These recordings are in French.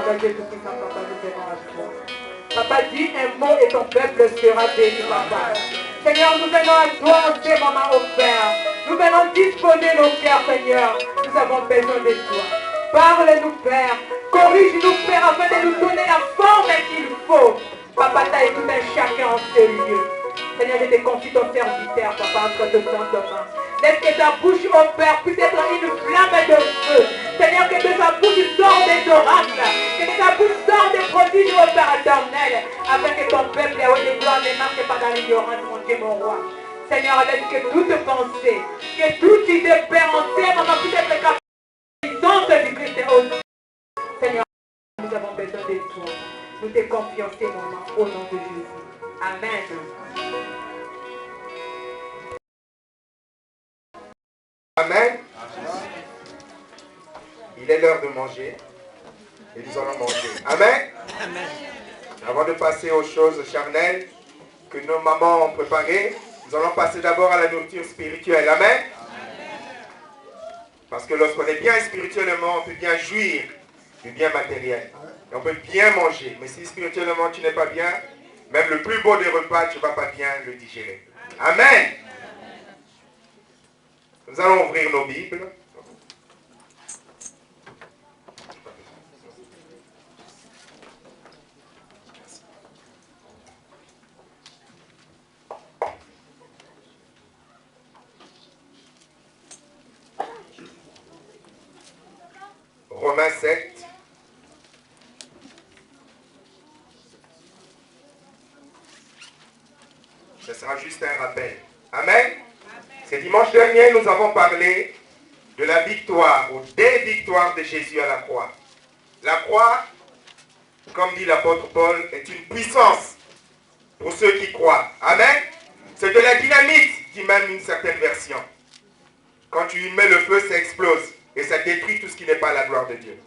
Papa Dieu Tout-Puissant, Papa, nous venons à toi. Papa, dis un mot et ton peuple sera béni, Papa. Seigneur, nous venons à toi en ce moment, au Père. Nous venons disposer nos cœurs, Seigneur. Nous avons besoin de toi. Parle-nous, Père. Corrige-nous, Père, afin de nous donner la forme qu'il faut. Papa, taille tout un chacun en ce lieu. Seigneur, je te confie ton serviteur, Papa, entre tes saintes mains. Laisse que ta bouche, ô Père, puisse être une flamme de feu. Seigneur, que de ta bouche sorte des oracles. Que de ta bouche sorte des prodiges, ô Père éternel. Afin que ton peuple, ô de gloire, ne marche pas dans l'ignorance, mon Dieu, mon roi. Seigneur, laisse que toute pensée, que toute idée, Père, entière, maman, puisse être capable de la du Christ. Seigneur, nous avons besoin de toi. Nous te confions ces moments au nom de Jésus. Amen. Amen. Il est l'heure de manger et nous allons manger. Amen. Amen. Avant de passer aux choses charnelles que nos mamans ont préparées, nous allons passer d'abord à la nourriture spirituelle. Amen. Parce que lorsqu'on est bien spirituellement, on peut bien jouir du bien matériel. Et on peut bien manger. Mais si spirituellement tu n'es pas bien, même le plus beau des repas, tu ne vas pas bien le digérer. Amen. Nous allons ouvrir nos Bibles. Romains 7. Ce sera juste un rappel. Amen. Ce dimanche dernier, nous avons parlé de la victoire ou des victoires de Jésus à la croix. La croix, comme dit l'apôtre Paul, est une puissance pour ceux qui croient. Amen. C'est de la dynamite, dit même une certaine version. Quand tu y mets le feu, ça explose et ça détruit tout ce qui n'est pas la gloire de Dieu.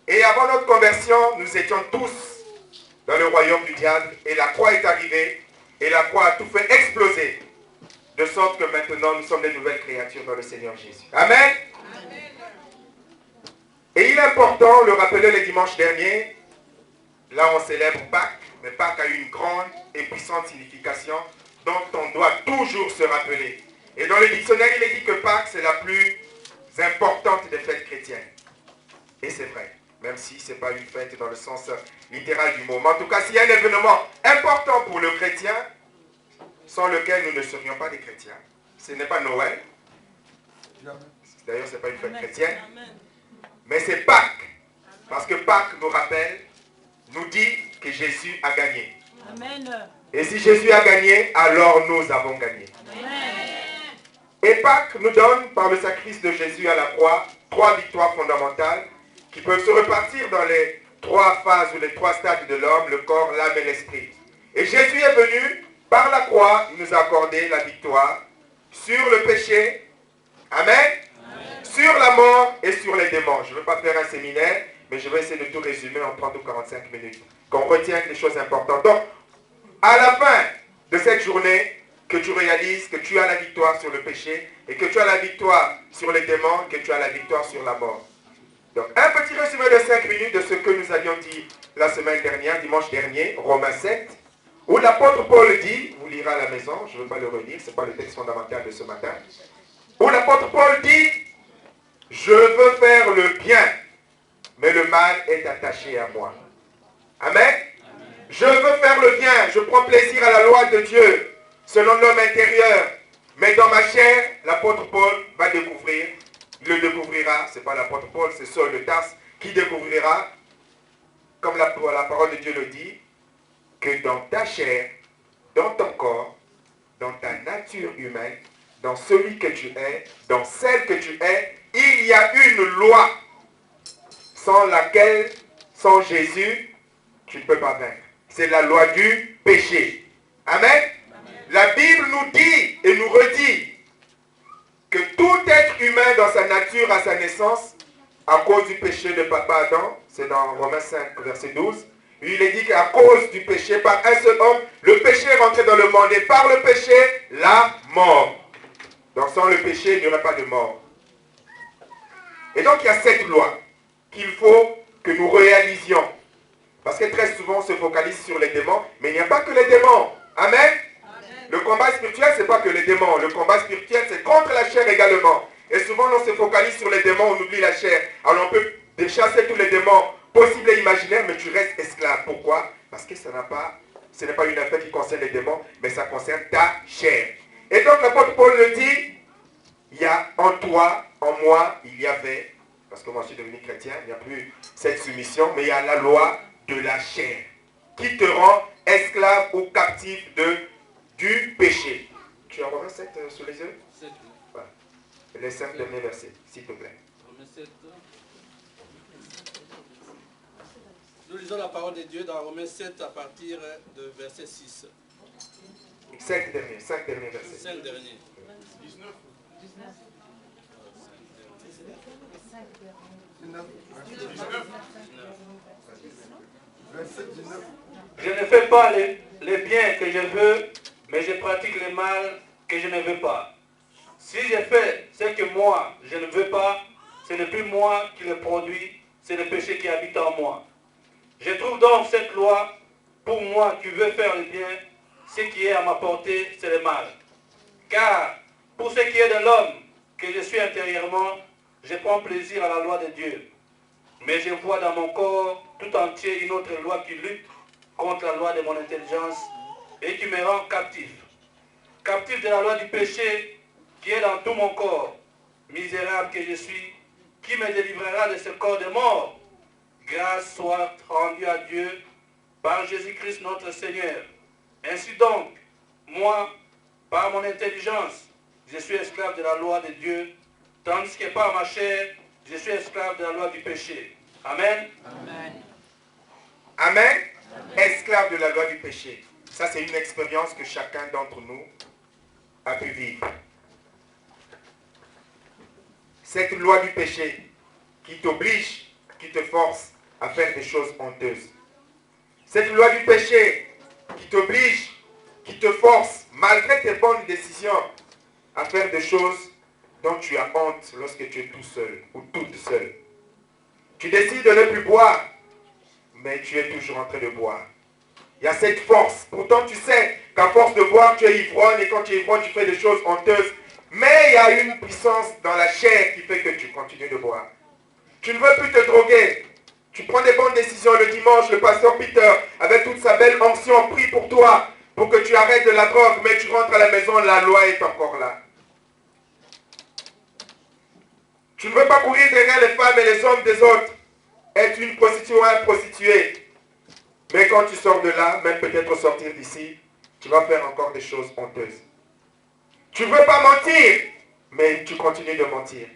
Et avant notre conversion, nous étions tous dans le royaume du diable et la croix est arrivée et la croix a tout fait exploser. De sorte que maintenant, nous sommes des nouvelles créatures dans le Seigneur Jésus. Amen. Amen. Et il est important, le rappeler le dimanche dernier, là on célèbre Pâques, mais Pâques a une grande et puissante signification dont on doit toujours se rappeler. Et dans le dictionnaire, il est dit que Pâques, c'est la plus importante des fêtes chrétiennes. Et c'est vrai, même si ce n'est pas une fête dans le sens littéral du mot. Mais en tout cas, s'il y a un événement important pour le chrétien, sans lequel nous ne serions pas des chrétiens. Ce n'est pas Noël. D'ailleurs, ce n'est pas une fête chrétienne. Mais c'est Pâques. Parce que Pâques nous rappelle, nous dit que Jésus a gagné. Amen. Et si Jésus a gagné, alors nous avons gagné. Amen. Et Pâques nous donne, par le sacrifice de Jésus à la croix, 3 victoires fondamentales qui peuvent se repartir dans les 3 phases ou les 3 stades de l'homme, le corps, l'âme et l'esprit. Et Jésus est venu. Par la croix, il nous a accordé la victoire sur le péché, amen, sur la mort et sur les démons. Je ne veux pas faire un séminaire, mais je vais essayer de tout résumer en 30 ou 45 minutes. Qu'on retienne des choses importantes. Donc, à la fin de cette journée, que tu réalises que tu as la victoire sur le péché et que tu as la victoire sur les démons, que tu as la victoire sur la mort. Donc, un petit résumé de 5 minutes de ce que nous avions dit la semaine dernière, dimanche dernier, Romains 7. Où l'apôtre Paul dit, vous lirez à la maison, je ne veux pas le relire, ce n'est pas le texte fondamental de ce matin, où l'apôtre Paul dit, je veux faire le bien, mais le mal est attaché à moi. Amen. Amen. Je veux faire le bien, je prends plaisir à la loi de Dieu, selon l'homme intérieur, mais dans ma chair, l'apôtre Paul va découvrir, il le découvrira, ce n'est pas l'apôtre Paul, c'est Saul de Tarse qui découvrira, comme la parole de Dieu le dit, que dans ta chair, dans ton corps, dans ta nature humaine, dans celui que tu es, dans celle que tu es, il y a une loi sans laquelle, sans Jésus, tu ne peux pas vaincre. C'est la loi du péché. Amen. Amen. La Bible nous dit et nous redit que tout être humain dans sa nature à sa naissance, à cause du péché de papa Adam, c'est dans Romains 5, verset 12, il est dit qu'à cause du péché, par un seul homme, le péché est rentré dans le monde. Et par le péché, la mort. Donc sans le péché, il n'y aurait pas de mort. Et donc il y a cette loi qu'il faut que nous réalisions. Parce que très souvent, on se focalise sur les démons, mais il n'y a pas que les démons. Amen. Amen. Le combat spirituel, ce n'est pas que les démons. Le combat spirituel, c'est contre la chair également. Et souvent, on se focalise sur les démons, on oublie la chair. Alors, on peut chasser tous les démons possibles et imaginaires, mais tu restes esclave. Pourquoi? Parce que ce n'est pas une affaire qui concerne les démons, mais ça concerne ta chair. Et donc, l'apôtre Paul le dit, il y a en toi, en moi, il y avait, parce que moi je suis devenu chrétien, il n'y a plus cette soumission, mais il y a la loi de la chair qui te rend esclave ou captif du péché. Tu as Romains 7 sous les yeux? 7. Voilà. Les 5 derniers versets, s'il te plaît. Romains 7. Nous lisons la parole de Dieu dans Romains 7 à partir de verset 6. 5 derniers versets. 5 derniers. 19. Je ne fais pas les biens que je veux, mais je pratique le mal que je ne veux pas. Si je fais ce que moi, je ne veux pas, ce n'est plus moi qui le produis, c'est le péché qui habite en moi. Je trouve donc cette loi, pour moi qui veux faire le bien, ce qui est à ma portée, c'est le mal. Car pour ce qui est de l'homme que je suis intérieurement, je prends plaisir à la loi de Dieu. Mais je vois dans mon corps tout entier une autre loi qui lutte contre la loi de mon intelligence et qui me rend captif. Captif de la loi du péché qui est dans tout mon corps. Misérable que je suis, qui me délivrera de ce corps de mort? Grâce soit rendue à Dieu par Jésus-Christ notre Seigneur. Ainsi donc, moi, par mon intelligence, je suis esclave de la loi de Dieu, tandis que par ma chair, je suis esclave de la loi du péché. Amen. Amen. Amen. Esclave de la loi du péché. Ça, c'est une expérience que chacun d'entre nous a pu vivre. Cette loi du péché qui t'oblige, qui te force à faire des choses honteuses. Cette loi du péché qui t'oblige, qui te force, malgré tes bonnes décisions, à faire des choses dont tu as honte lorsque tu es tout seul ou toute seule. Tu décides de ne plus boire, mais tu es toujours en train de boire. Il y a cette force. Pourtant, tu sais qu'à force de boire, tu es ivrogne, et quand tu es ivrogne, tu fais des choses honteuses. Mais il y a une puissance dans la chair qui fait que tu continues de boire. Tu ne veux plus te droguer. Tu prends des bonnes décisions le dimanche. Le pasteur Peter, avec toute sa belle onction, prie pour toi, pour que tu arrêtes de la drogue. Mais tu rentres à la maison, la loi est encore là. Tu ne veux pas courir derrière les femmes et les hommes des autres. Être une prostituée ou un prostitué. Mais quand tu sors de là, même peut-être sortir d'ici, tu vas faire encore des choses honteuses. Tu ne veux pas mentir, mais tu continues de mentir.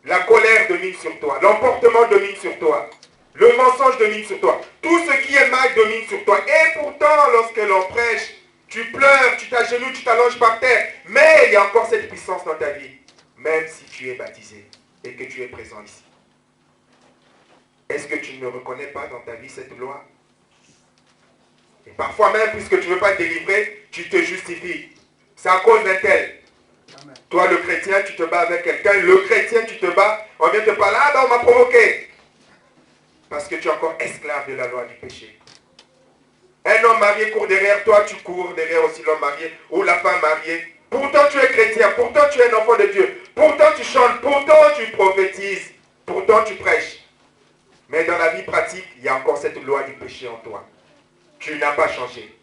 La colère domine sur toi. L'emportement domine sur toi. Le mensonge domine sur toi. Tout ce qui est mal domine sur toi. Et pourtant, lorsque l'on prêche, tu pleures, tu t'agenouilles, tu t'allonges par terre. Mais il y a encore cette puissance dans ta vie. Même si tu es baptisé et que tu es présent ici. Est-ce que tu ne reconnais pas dans ta vie cette loi? Et parfois même, puisque tu ne veux pas te délivrer, tu te justifies. C'est à cause d'un tel. Toi, le chrétien, tu te bats avec quelqu'un. Le chrétien, tu te bats. On vient te parler. Ah ben, on m'a provoqué. Parce que tu es encore esclave de la loi du péché. Un homme marié court derrière toi, tu cours derrière aussi l'homme marié ou la femme mariée. Pourtant, tu es chrétien. Pourtant, tu es un enfant de Dieu. Pourtant, tu chantes. Pourtant, tu prophétises. Pourtant, tu prêches. Mais dans la vie pratique, il y a encore cette loi du péché en toi. Tu n'as pas changé.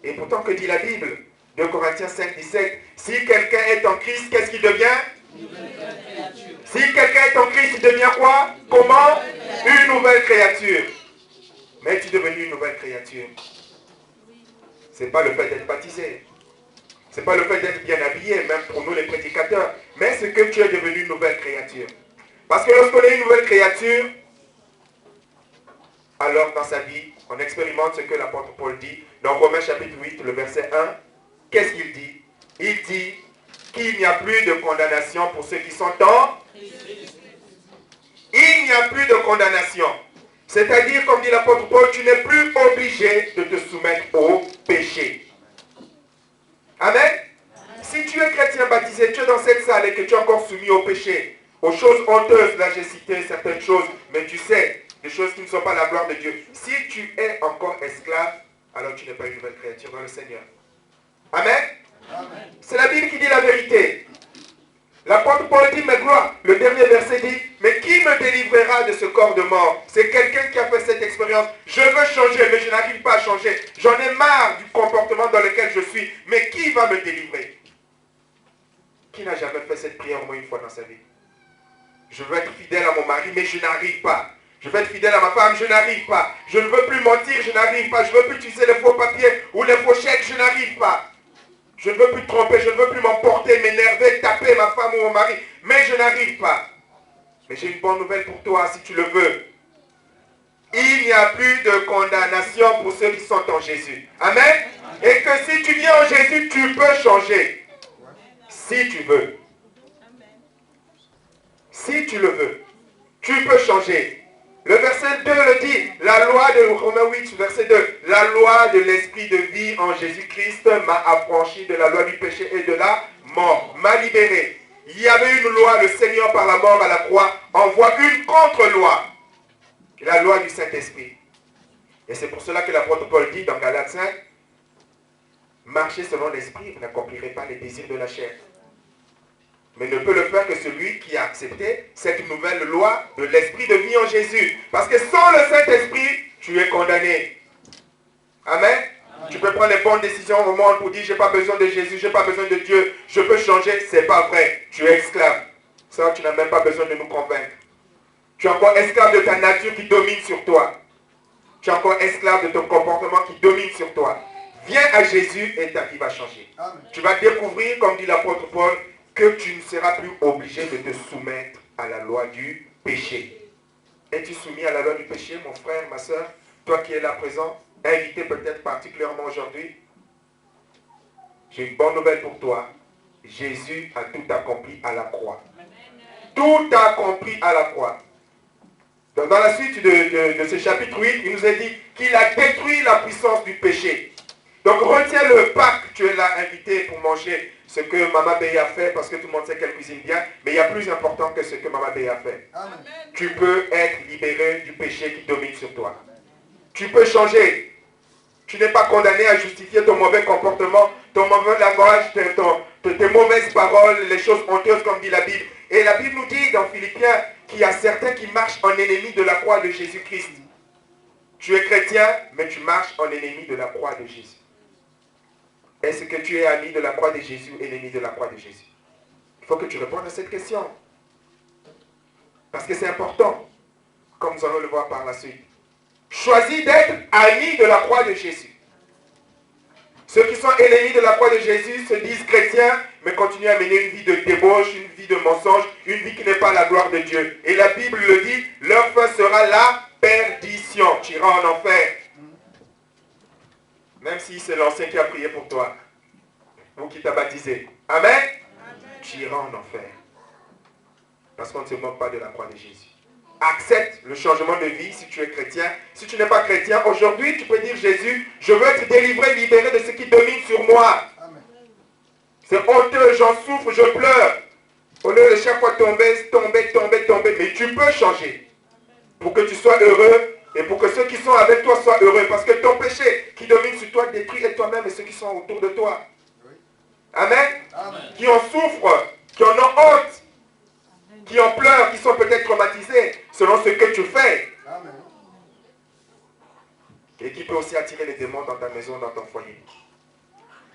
Et pourtant, que dit la Bible? 2 Corinthiens 5, 17. Si quelqu'un est en Christ, qu'est-ce qu'il devient? Si quelqu'un est en Christ, il devient quoi? Comment? Une nouvelle créature. Mais tu es devenu une nouvelle créature. Ce n'est pas le fait d'être baptisé. Ce n'est pas le fait d'être bien habillé, même pour nous les prédicateurs. Mais c'est que tu es devenu une nouvelle créature. Parce que lorsqu'on est une nouvelle créature, alors dans sa vie, on expérimente ce que l'apôtre Paul dit dans Romains chapitre 8, le verset 1. Qu'est-ce qu'il dit? Il dit qu'il n'y a plus de condamnation pour ceux qui sont en Christ. Il n'y a plus de condamnation. C'est-à-dire, comme dit l'apôtre Paul, tu n'es plus obligé de te soumettre au péché. Amen. Si tu es chrétien baptisé, tu es dans cette salle et que tu es encore soumis au péché, aux choses honteuses, là j'ai cité certaines choses, mais tu sais des choses qui ne sont pas la gloire de Dieu. Si tu es encore esclave, alors tu n'es pas une nouvelle créature dans le Seigneur. Amen. C'est la Bible qui dit la vérité. L'apôtre Paul dit, mais gloire, le dernier verset dit, mais qui me délivrera de ce corps de mort? C'est quelqu'un qui a fait cette expérience. Je veux changer, mais je n'arrive pas à changer. J'en ai marre du comportement dans lequel je suis. Mais qui va me délivrer? Qui n'a jamais fait cette prière au moins une fois dans sa vie? Je veux être fidèle à mon mari, mais je n'arrive pas. Je veux être fidèle à ma femme, je n'arrive pas. Je ne veux plus mentir, je n'arrive pas. Je ne veux plus utiliser les faux papiers ou les faux chèques, je n'arrive pas. Je ne veux plus tromper, je ne veux plus m'emporter, m'énerver, taper ma femme ou mon mari. Mais je n'arrive pas. Mais j'ai une bonne nouvelle pour toi, si tu le veux. Il n'y a plus de condamnation pour ceux qui sont en Jésus. Amen. Et que si tu viens en Jésus, tu peux changer. Si tu veux. Si tu le veux. Tu peux changer. Le verset 2 le dit, la loi de Romains 8, verset 2, la loi de l'esprit de vie en Jésus-Christ m'a affranchi de la loi du péché et de la mort, m'a libéré. Il y avait une loi, le Seigneur par la mort à la croix envoie une contre-loi, la loi du Saint-Esprit. Et c'est pour cela que l'apôtre Paul dit dans Galates 5, marchez selon l'esprit, vous n'accomplirez pas les désirs de la chair. Mais ne peut le faire que celui qui a accepté cette nouvelle loi de l'esprit de vie en Jésus. Parce que sans le Saint-Esprit, tu es condamné. Amen. Amen. Tu peux prendre les bonnes décisions au monde pour dire, j'ai pas besoin de Jésus, j'ai pas besoin de Dieu, je peux changer. C'est pas vrai. Tu es esclave. Ça, tu n'as même pas besoin de nous convaincre. Tu es encore esclave de ta nature qui domine sur toi. Tu es encore esclave de ton comportement qui domine sur toi. Viens à Jésus et ta vie va changer. Amen. Tu vas découvrir, comme dit l'apôtre Paul, que tu ne seras plus obligé de te soumettre à la loi du péché. Es-tu soumis à la loi du péché, mon frère, ma soeur? Toi qui es là présent, invité peut-être particulièrement aujourd'hui. J'ai une bonne nouvelle pour toi. Jésus a tout accompli à la croix. Tout accompli à la croix. Donc, dans la suite de ce chapitre 8, il nous a dit qu'il a détruit la puissance du péché. Donc retiens le Pâques, tu es là invité pour manger ce que Maman Béy a fait, parce que tout le monde sait qu'elle cuisine bien, mais il y a plus important que ce que Maman Béy a fait. Amen. Tu peux être libéré du péché qui domine sur toi. Tu peux changer. Tu n'es pas condamné à justifier ton mauvais comportement, ton mauvais langage, tes mauvaises paroles, les choses honteuses comme dit la Bible. Et la Bible nous dit dans Philippiens qu'il y a certains qui marchent en ennemi de la croix de Jésus-Christ. Tu es chrétien, mais tu marches en ennemi de la croix de Jésus. Est-ce que tu es ami de la croix de Jésus ou ennemi de la croix de Jésus? Il faut que tu répondes à cette question. Parce que c'est important, comme nous allons le voir par la suite. Choisis d'être ami de la croix de Jésus. Ceux qui sont ennemis de la croix de Jésus se disent chrétiens, mais continuent à mener une vie de débauche, une vie de mensonge, une vie qui n'est pas la gloire de Dieu. Et la Bible le dit, leur fin sera la perdition. Tu iras en enfer. Même si c'est l'ancien qui a prié pour toi, ou qui t'a baptisé. Amen. Amen. Tu iras en enfer. Parce qu'on ne se moque pas de la croix de Jésus. Accepte le changement de vie si tu es chrétien. Si tu n'es pas chrétien, aujourd'hui tu peux dire Jésus, je veux être délivré, libéré de ce qui domine sur moi. C'est honteux, j'en souffre, je pleure. Au lieu de chaque fois tomber. Mais tu peux changer. Pour que tu sois heureux. Et pour que ceux qui sont avec toi soient heureux. Parce que ton péché qui domine sur toi détruit et toi-même et ceux qui sont autour de toi. Amen. Amen. Qui en souffrent, qui en ont honte, qui en pleurent, qui sont peut-être traumatisés selon ce que tu fais. Amen. Et qui peut aussi attirer les démons dans ta maison, dans ton foyer.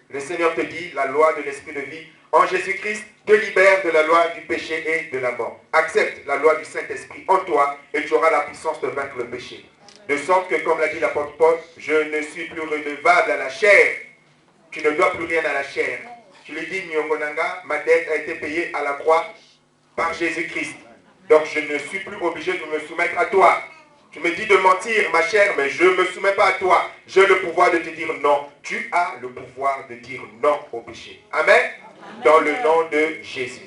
Le Seigneur te dit, la loi de l'esprit de vie en Jésus-Christ te libère de la loi du péché et de la mort. Accepte la loi du Saint-Esprit en toi et tu auras la puissance de vaincre le péché. De sorte que, comme l'a dit l'apôtre Paul, je ne suis plus redevable à la chair. Tu ne dois plus rien à la chair. Tu lui dis, Nyongonanga, ma dette a été payée à la croix par Jésus-Christ. Donc je ne suis plus obligé de me soumettre à toi. Tu me dis de mentir, ma chère, mais je ne me soumets pas à toi. J'ai le pouvoir de te dire non. Tu as le pouvoir de dire non au péché. Amen. Amen. Dans le nom de Jésus.